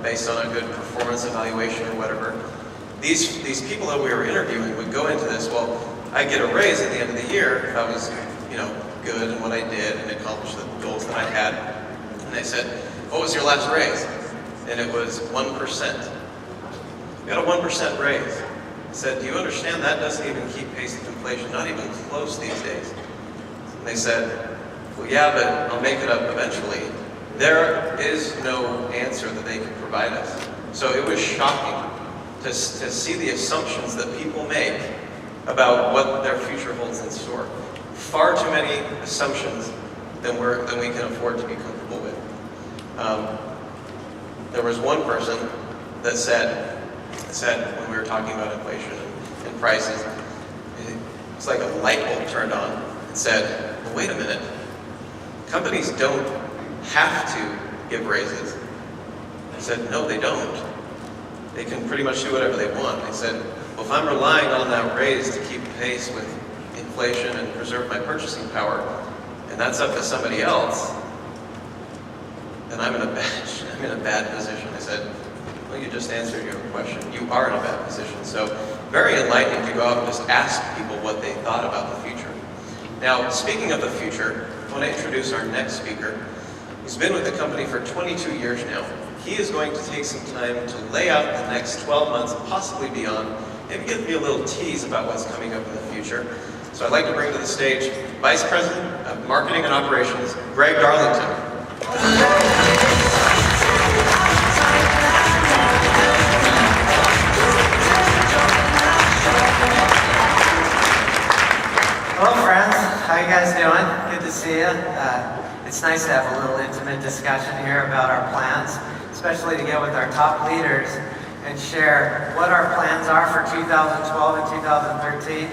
based on a good performance evaluation or whatever. These people that we were interviewing would go into this, well, I get a raise at the end of the year if I was, good in what I did and accomplished the goals that I had. And they said, what was your last raise? And it was 1%. We got a 1% raise. I said, do you understand that doesn't even keep pace with inflation, not even close these days? And they said, well, yeah, but I'll make it up eventually. There is no answer that they can provide us. So it was shocking to see the assumptions that people make about what their future holds in store. Far too many assumptions than we can afford to be comfortable with. There was one person that said when we were talking about inflation and prices, it's like a light bulb turned on and said, well, wait a minute, companies don't have to give raises. I said, no, they don't. They can pretty much do whatever they want. They said, well, if I'm relying on that raise to keep pace with inflation and preserve my purchasing power, and that's up to somebody else, then I'm in a bad position. I said, well, you just answered your question. You are in a bad position. So very enlightening to go out and just ask people what they thought about the future. Now, speaking of the future, I want to introduce our next speaker. He's been with the company for 22 years now. He is going to take some time to lay out the next 12 months, possibly beyond, and give me a little tease about what's coming up in the future. So I'd like to bring to the stage Vice President of Marketing and Operations, Greg Darlington. Hello friends, how you guys doing? Good to see you. It's nice to have a little intimate discussion here about our plans, especially to get with our top leaders and share what our plans are for 2012 and 2013.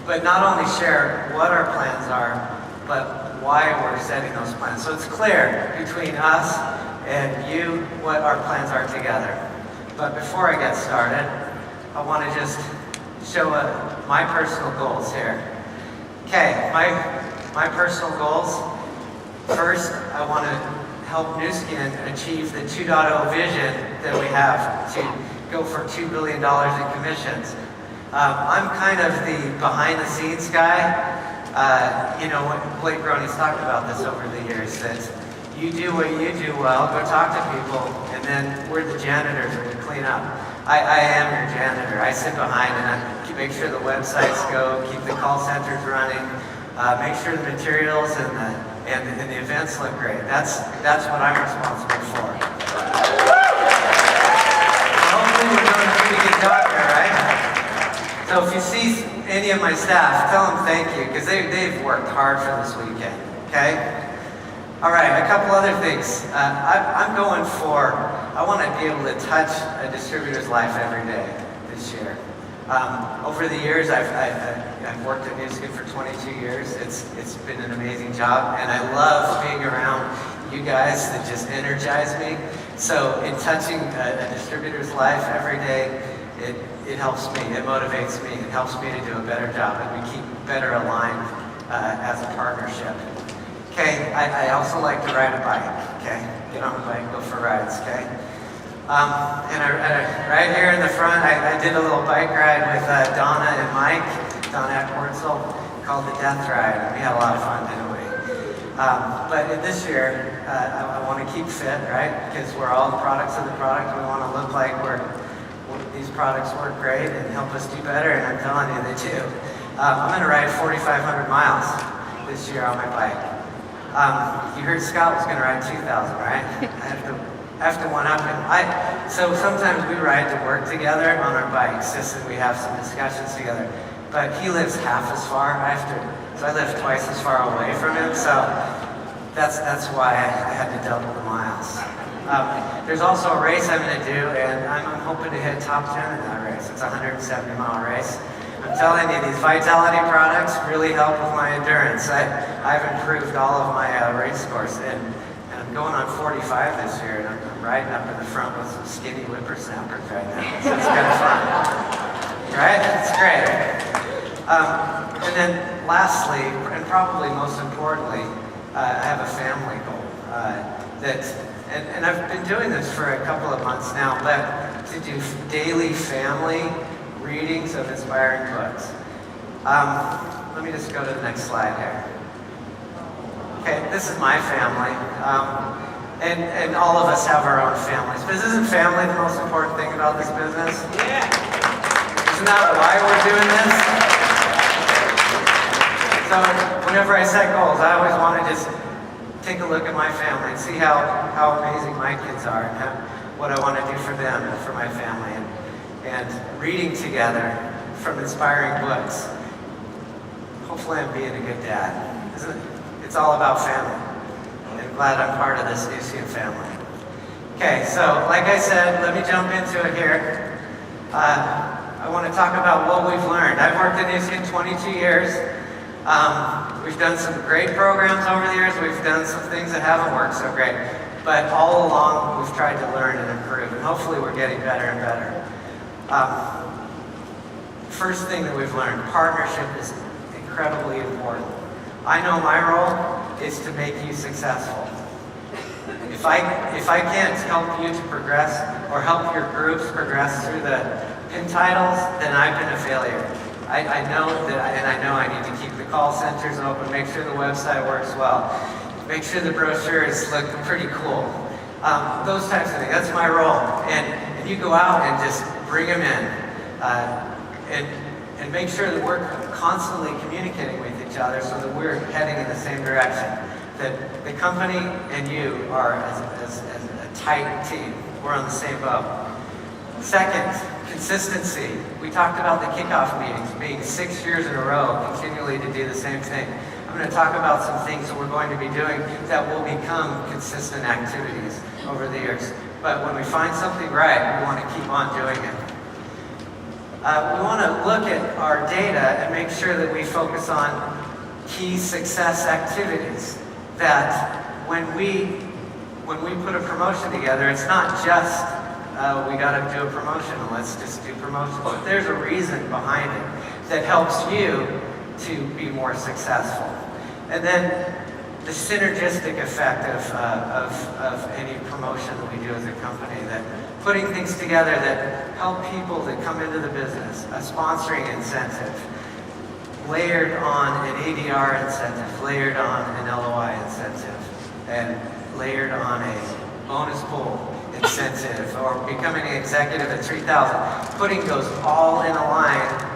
But not only share what our plans are, but why we're setting those plans. So it's clear between us and you what our plans are together. But before I get started, I want to just show my personal goals here. Okay, my personal goals. First, I want to help Nu Skin achieve the 2.0 vision that we have to go for $2 billion in commissions. I'm kind of the behind-the-scenes guy. Blake Roney's talked about this over the years, that you do what you do well, go talk to people, and then we're the janitors when we clean up. I am your janitor. I sit behind and I make sure the websites go, keep the call centers running, make sure the materials and the events look great. That's what I'm responsible for. Hopefully we're doing a pretty good job here, right? So if you see any of my staff, tell them thank you, because they've worked hard for this weekend, okay? All right, a couple other things. I want to be able to touch a distributor's life every day this year. Over the years, I've worked at Nu Skin for 22 years. It's been an amazing job, and I love being around you guys that just energize me. So in touching a distributor's life every day, it helps me, it motivates me, it helps me to do a better job, and we keep better aligned as a partnership. Okay, I also like to ride a bike, okay? Get on a bike, go for rides, okay? Right here in the front, I did a little bike ride with Donna and Mike, Donna at Wurzel, called the Death Ride, and we had a lot of fun, didn't we? But this year, I want to keep fit, right? Because we're all products of the product. We want to look like these products work great and help us do better, and I'm telling you, they do. I'm going to ride 4,500 miles this year on my bike. You heard Scott was going to ride 2,000, right? I have to one-up him. So sometimes we ride to work together on our bikes, just so we have some discussions together. But he lives half as far. So I live twice as far away from him. So that's why I had to double the miles. There's also a race I'm going to do, and I'm hoping to hit top 10 in that race. It's a 170-mile race. I'm telling you, these Vitality products really help with my endurance. I've improved all of my race scores, and I'm going on 45 this year, and I'm riding up in the front with some skinny whippersnappers right now. So it's kind of fun, right? It's great. And then lastly, and probably most importantly, I have a family goal and I've been doing this for a couple of months now, but to do daily family readings of inspiring books. Let me just go to the next slide here. Okay, this is my family. And all of us have our own families. But isn't family the most important thing about this business? Yeah. Isn't that why we're doing this? So whenever I set goals, I always want to just take a look at my family and see how amazing my kids are and what I want to do for them and for my family. And reading together from inspiring books. Hopefully I'm being a good dad. Isn't it? It's all about family. I'm glad I'm part of this UCM family. Okay, so like I said, let me jump into it here. I want to talk about what we've learned. I've worked in UCM 22 years. We've done some great programs over the years. We've done some things that haven't worked so great. But all along, we've tried to learn and improve, and hopefully we're getting better and better. First thing that we've learned, partnership is incredibly important. I know my role is to make you successful. If I can't help you to progress or help your groups progress through the pin titles, then I've been a failure. I know that, and I know I need to keep the call centers open, make sure the website works well, make sure the brochures look pretty cool. Those types of things, that's my role. And you go out and just bring them in and make sure that we're constantly communicating with each other so that we're heading in the same direction. That the company and you are as a tight team. We're on the same boat. Second, consistency. We talked about the kickoff meetings being 6 years in a row, continually to do the same thing. I'm going to talk about some things that we're going to be doing that will become consistent activities over the years. But when we find something right, we want to keep on doing it. We want to look at our data and make sure that we focus on key success activities. That when we put a promotion together, it's not just we got to do a promotion and let's just do promotions. But there's a reason behind it that helps you to be more successful. And then the synergistic effect of any promotion that we do as a company, that putting things together that help people that come into the business, a sponsoring incentive, layered on an ADR incentive, layered on an LOI incentive, and layered on a bonus pool incentive, or becoming an executive at 3,000. Putting those all in a line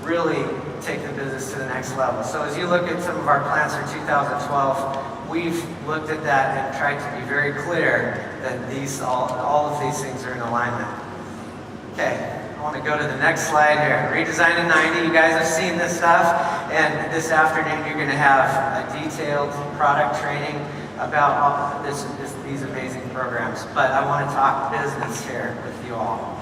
really take the business to the next level. So as you look at some of our plans for 2012, we've looked at that and tried to be very clear that all of these things are in alignment. Okay. I want to go to the next slide here. Redesign in 90. You guys have seen this stuff, and this afternoon you're going to have a detailed product training about all these amazing programs. But I want to talk business here with you all.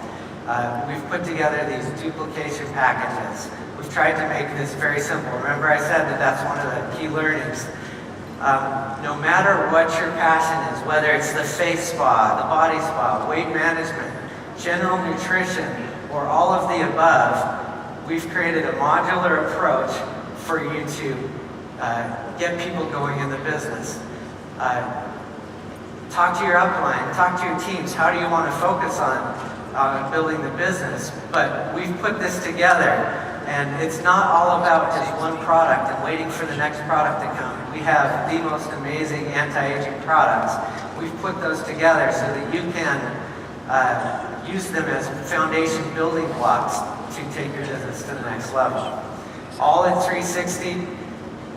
We've put together these duplication packages. We've tried to make this very simple. Remember I said that that's one of the key learnings. No matter what your passion is, whether it's the face spa, the body spa, weight management, general nutrition, or all of the above, we've created a modular approach for you to get people going in the business. Talk to your upline, talk to your teams. How do you want to focus on building the business? But we've put this together, and it's not all about just one product and waiting for the next product to come. We have the most amazing anti-aging products. We've put those together so that you can use them as foundation building blocks to take your business to the next level. All at $360.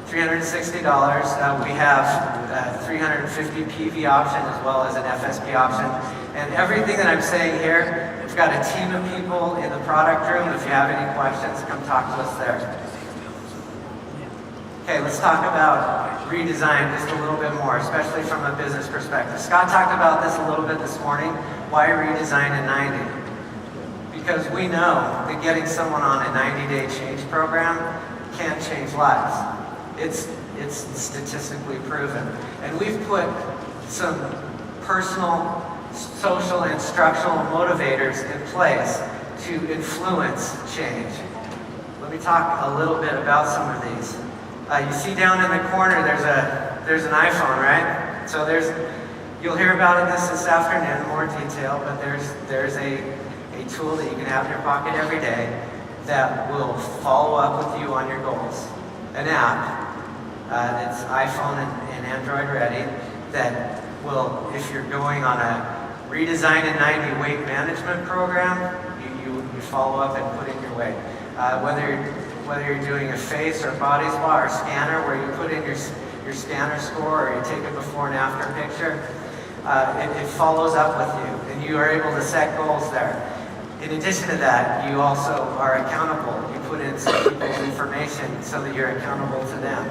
We have 350 PV option as well as an FSP option. And everything that I'm saying here, we've got a team of people in the product room. If you have any questions, come talk to us there. Okay, let's talk about redesign just a little bit more, especially from a business perspective. Scott talked about this a little bit this morning. Why redesign in 90? Because we know that getting someone on a 90-day change program can change lives. It's statistically proven. And we've put some personal, social, and structural motivators in place to influence change. Let me talk a little bit about some of these. You see down in the corner there's an iPhone, right? So You'll hear about this afternoon in more detail, but there's a tool that you can have in your pocket every day that will follow up with you on your goals. An app that's iPhone and Android ready that will, if you're going on a Redesign in 90 weight management program, you follow up and put in your weight. Whether you're doing a face or body spa or scanner where you put in your scanner score or you take a before and after picture, it follows up with you and you are able to set goals there. In addition to that, you also are accountable. You put in some people's information so that you're accountable to them.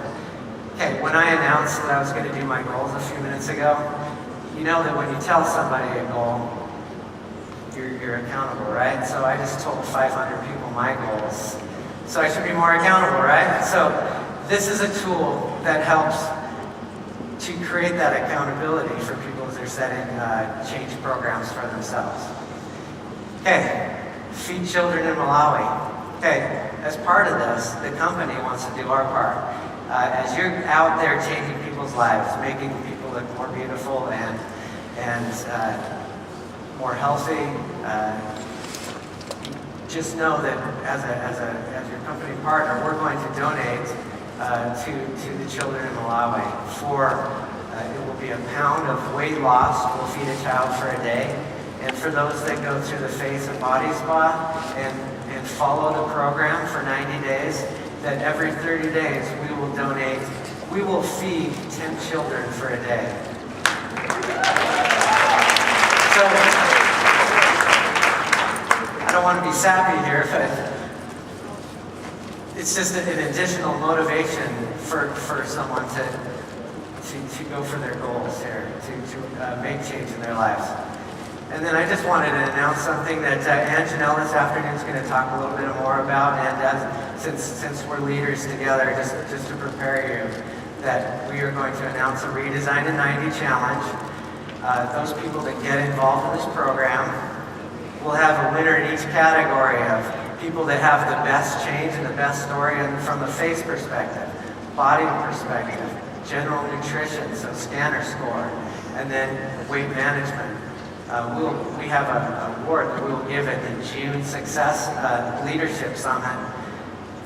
Okay, when I announced that I was going to do my goals a few minutes ago, you know that when you tell somebody a goal, you're accountable, right? So I just told 500 people my goals. So I should be more accountable, right? So this is a tool that helps to create that accountability for people as they're setting change programs for themselves. Okay, Feed Children in Malawi. Okay, as part of this, the company wants to do our part. As you're out there changing people's lives, making people look more beautiful and more healthy, just know that as your company partner, we're going to donate to the children in Malawi. It will be £1 of weight loss. We'll feed a child for a day. And for those that go through the face and body spa and follow the program for 90 days, that every 30 days we will feed 10 children for a day. So, I don't want to be sappy here, but it's just an additional motivation for someone to go for their goals here, to make change in their lives. And then I just wanted to announce something that Ann Janelle this afternoon is going to talk a little bit more about. And since we're leaders together, just to prepare you, that we are going to announce a Redesign in 90 challenge. Those people that get involved in this program will have a winner in each category of people that have the best change and the best story from the face perspective, body perspective, general nutrition, so scanner score, and then weight management. We have an award that we will give at the June Success Leadership Summit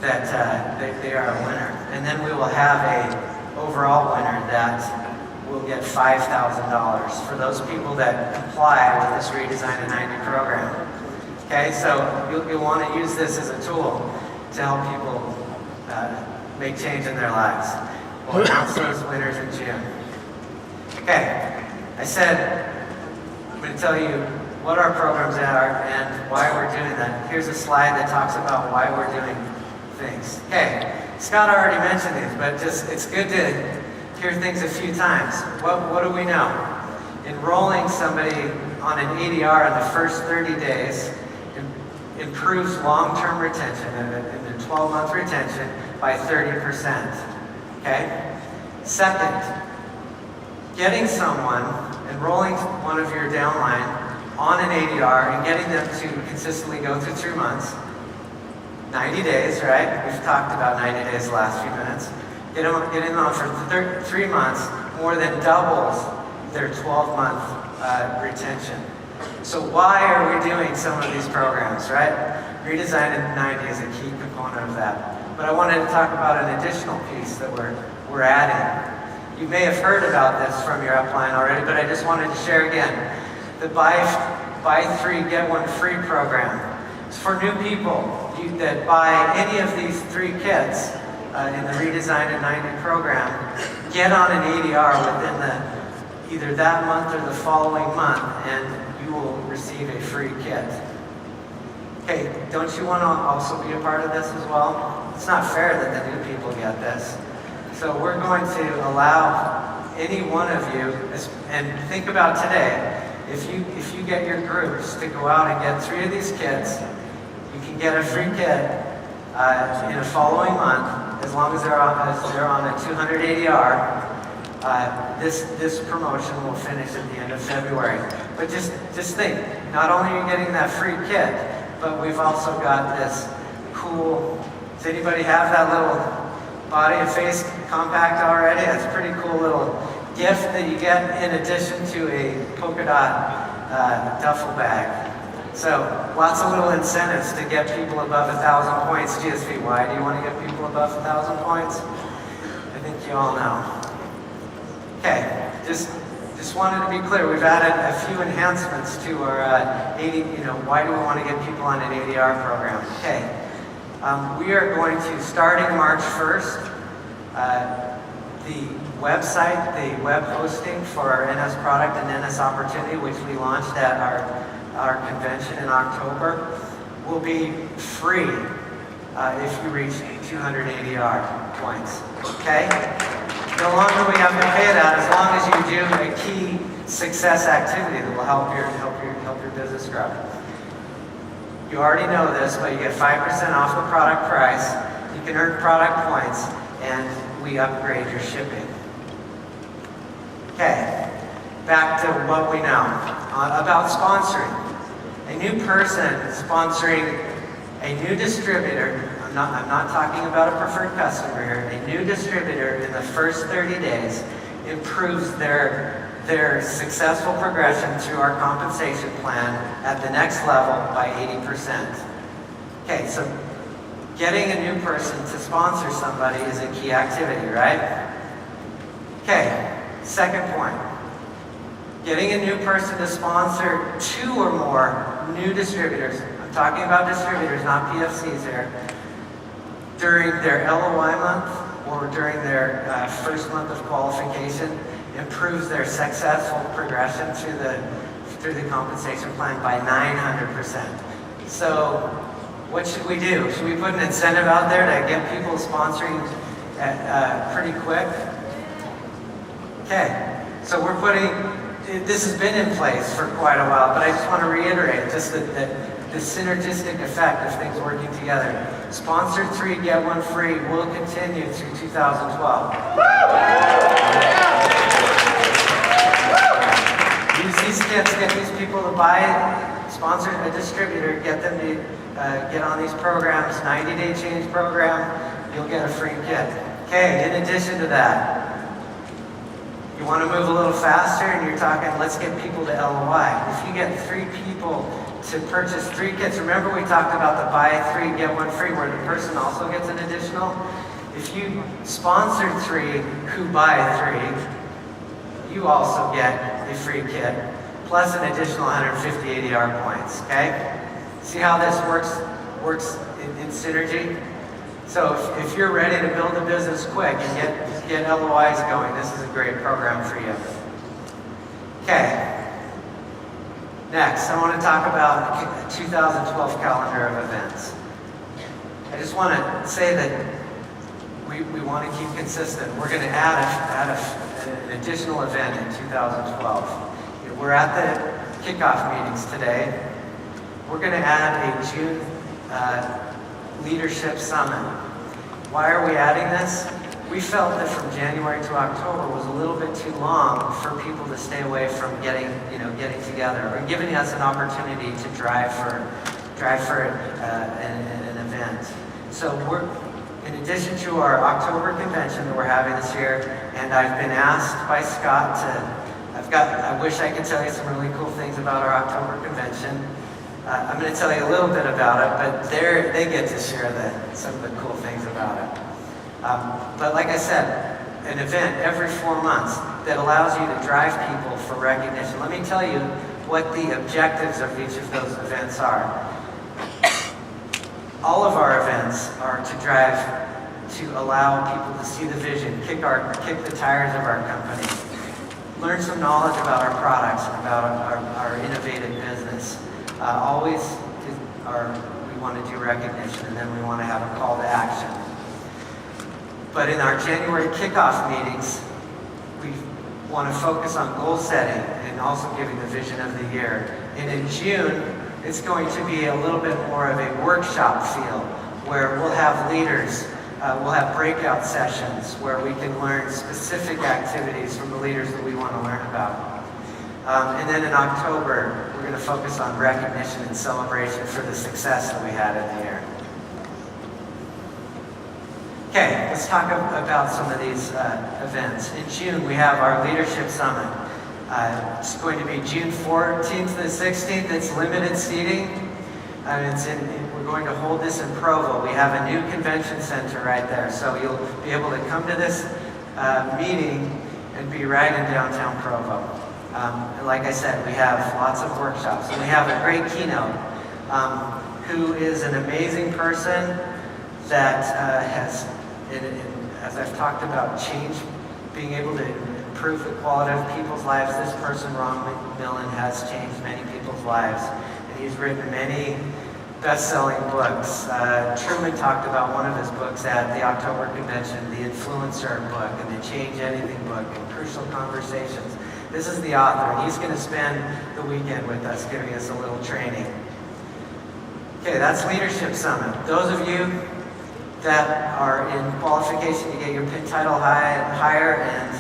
that they are a winner. And then we will have a overall winner that will get $5,000 for those people that comply with this Redesign in 90 program. Okay, so you'll want to use this as a tool to help people make change in their lives. We'll announce those winners in June. Okay, I said I'm going to tell you what our programs are and why we're doing that. Here's a slide that talks about why we're doing things. Okay, Scott already mentioned these, but it's good to hear things a few times. What do we know? Enrolling somebody on an EDR in the first 30 days improves long-term retention and the 12-month retention by 30%. Okay? Second, getting someone, enrolling one of your downline on an ADR and getting them to consistently go through 2 months, 90 days, right? We've talked about 90 days the last few minutes. Getting them on for 3 months more than doubles their 12-month retention. So why are we doing some of these programs, right? Redesign in 90 is a key component of that. But I wanted to talk about an additional piece that we're adding. You may have heard about this from your upline already, but I just wanted to share again. The buy 3, get 1 free program. It's for new people that buy any of these 3 kits in the Redesign in 90 program, get on an ADR within either that month or the following month, and you will receive a free kit. Okay, don't you want to also be a part of this as well? It's not fair that the new people get this. So we're going to allow any one of you, and think about today, if you get your groups to go out and get 3 of these kits, you can get a free kit in a following month, as long as they're on a 200 ADR. This promotion will finish at the end of February. But just think, not only are you getting that free kit, but we've also got this cool, does anybody have that little body and face compact already? That's a pretty cool little gift that you get in addition to a polka dot duffel bag. So lots of little incentives to get people above 1,000 points. GSV, why do you want to get people above 1,000 points? I think you all know. Okay, just wanted to be clear. We've added a few enhancements to our why do we want to get people on an ADR program? Okay, we are going to, starting March 1st, the website, the web hosting for our NS product and NS opportunity, which we launched at our convention in October, will be free if you reach 200 ADR points. Okay? No longer we have to pay that as long as you do a key success activity that will help your business grow. You already know this, but you get 5% off the product price. You can earn product points, and we upgrade your shipping. Okay, back to what we know about sponsoring. A new person sponsoring a new distributor. I'm not talking about a preferred customer here. A new distributor in the first 30 days improves their successful progression through our compensation plan at the next level by 80%. Okay, so getting a new person to sponsor somebody is a key activity, right? Okay, second point. Getting a new person to sponsor 2 or more new distributors. I'm talking about distributors, not PFCs here. During their LOI month or during their first month of qualification, improves their successful progression through the compensation plan by 900%. So what should we do? Should we put an incentive out there to get people sponsoring pretty quick? Okay, so we're this has been in place for quite a while, but I just want to reiterate just that the synergistic effect of things working together. Sponsored 3, get 1 free will continue through 2012. Use these kits, get these people to buy it, sponsor a distributor, get them to get on these programs, 90-day change program, you'll get a free kit. Okay, in addition to that, you want to move a little faster and you're talking, let's get people to LOI. If you get 3 people to purchase 3 kits, remember we talked about the buy 3, get 1 free, where the person also gets an additional? If you sponsor 3 who buy 3, you also get a free kit, plus an additional 150 ADR points, okay? See how this works in synergy? So if you're ready to build a business quick and get LOIs going, this is a great program for you. Okay. Next, I want to talk about the 2012 calendar of events. I just want to say that we want to keep consistent. We're going to add an additional event in 2012. We're at the kickoff meetings today. We're going to add a June Leadership Summit. Why are we adding this? We felt that from January to October was a little bit too long for people to stay away from getting together or giving us an opportunity to drive for an event. So we're, in addition to our October convention that we're having this year, and I've been asked by Scott I wish I could tell you some really cool things about our October convention. I'm going to tell you a little bit about it, but they get to share some of the cool things about it. But like I said, an event every 4 months that allows you to drive people for recognition. Let me tell you what the objectives of each of those events are. All of our events are to allow people to see the vision, kick the tires of our company, learn some knowledge about our products, about our innovative business. We want to do recognition, and then we want to have a call to action. But in our January kickoff meetings, we want to focus on goal setting and also giving the vision of the year. And in June, it's going to be a little bit more of a workshop feel, where we'll have leaders, we'll have breakout sessions where we can learn specific activities from the leaders that we want to learn about. And then in October, we're going to focus on recognition and celebration for the success that we had in the year. Okay, let's talk about some of these events. In June, we have our Leadership Summit. It's going to be June 14th to the 16th. It's limited seating. We're going to hold this in Provo. We have a new convention center right there. So you'll be able to come to this meeting and be right in downtown Provo. And like I said, we have lots of workshops. And we have a great keynote who is an amazing person that has, as I've talked about, being able to improve the quality of people's lives. This person, Ron McMillan, has changed many people's lives. And he's written many best-selling books. Truman talked about one of his books at the October convention, the Influencer book and the Change Anything book and Crucial Conversations. This is the author, and he's going to spend the weekend with us giving us a little training. Okay, that's Leadership Summit. Those of you that are in qualification to get your PIN title higher and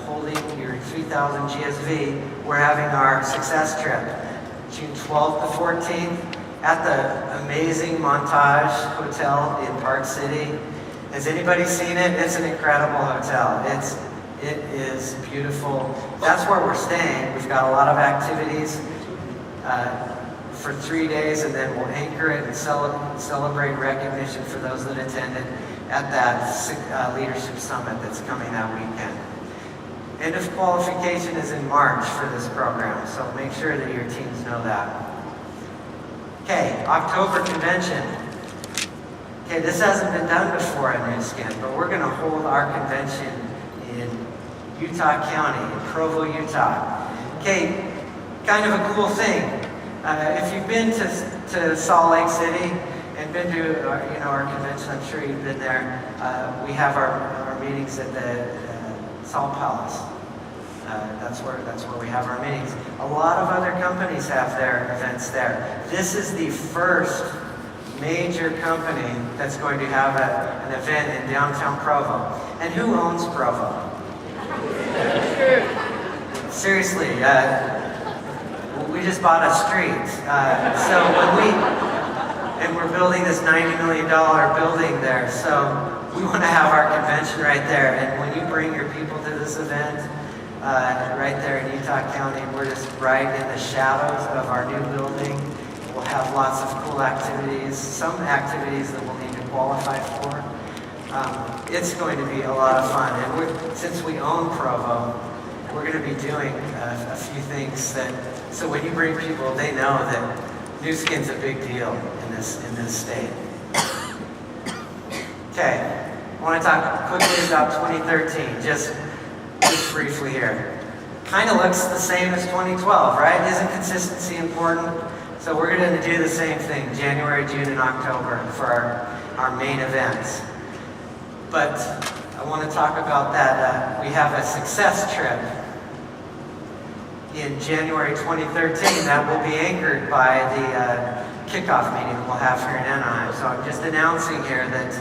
holding your 3000 GSV, we're having our success trip, June 12th to 14th, at the amazing Montage Hotel in Park City. Has anybody seen it? It's an incredible hotel. It is beautiful. That's where we're staying. We've got a lot of activities for 3 days, and then we'll anchor it and celebrate recognition for those that attended at that Leadership Summit that's coming that weekend. End of qualification is in March for this program, so make sure that your teams know that. Okay, October convention. Okay, this hasn't been done before in Nu Skin, but we're going to hold our convention in Utah County, in Provo, Utah. Okay, kind of a cool thing. If you've been to Salt Lake City and been to our convention, I'm sure you've been there. We have our meetings at the Salt Palace. That's where we have our meetings. A lot of other companies have their events there. This is the first major company that's going to have an event in downtown Provo. And who owns Provo? Seriously, we just bought a street. So we're building this $90 million building there. So we want to have our convention right there. And when you bring your people to this event, right there in Utah County, we're just right in the shadows of our new building. We'll have lots of cool activities, some activities that we'll need to qualify for. It's going to be a lot of fun. And since we own Provo, we're going to be doing a few things so when you bring people, they know that Nu Skin's a big deal in this state. Okay, I want to talk quickly about 2013, just briefly here. Kind of looks the same as 2012, right? Isn't consistency important? So we're going to do the same thing, January, June, and October for our main events. But I want to talk about that. We have a success trip in January 2013 that will be anchored by the kickoff meeting we'll have here in Anaheim. So I'm just announcing here that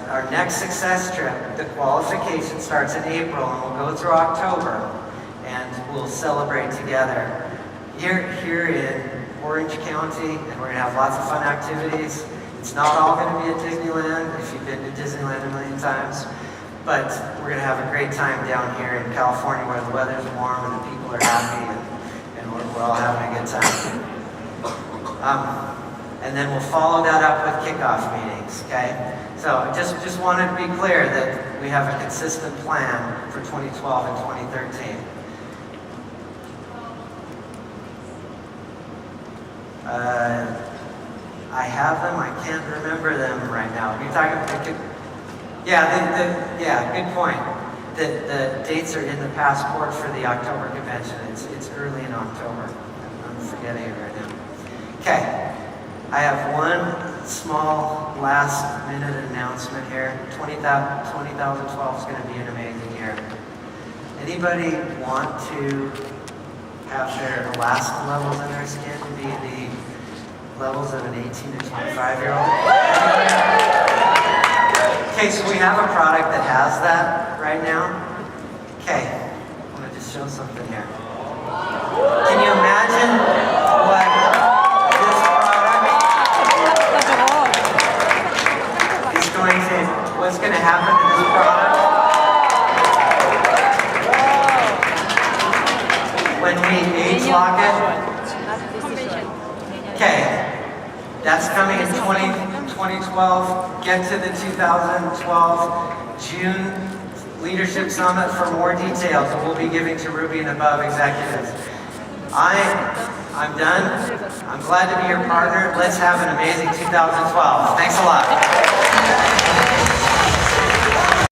our next success trip, the qualification starts in April and we'll go through October, and we'll celebrate together here in Orange County, and we're going to have lots of fun activities. It's not all going to be at Disneyland, if you've been to Disneyland a million times, but we're going to have a great time down here in California where the weather's warm and the people are happy, and we're all having a good time. And then we'll follow that up with kickoff meetings, okay? So I just wanted to be clear that we have a consistent plan for 2012 and 2013. I have them. I can't remember them right now. You're talking about good point. The dates are in the passport for the October convention. It's early in October. I'm forgetting it right now. Okay, I have one small last-minute announcement here. 2012 is going to be an amazing year. Anybody want to have their elastin levels in their skin be the levels of an 18 to 25-year-old? Okay, so we have a product that has that right now. Okay, I want to just show something here. Can you imagine what this product happen to this product when we age lock it. Okay, that's coming in 2012. Get to the 2012 June Leadership Summit for more details that we'll be giving to Ruby and above executives. I'm done. I'm glad to be your partner. Let's have an amazing 2012. Thanks a lot.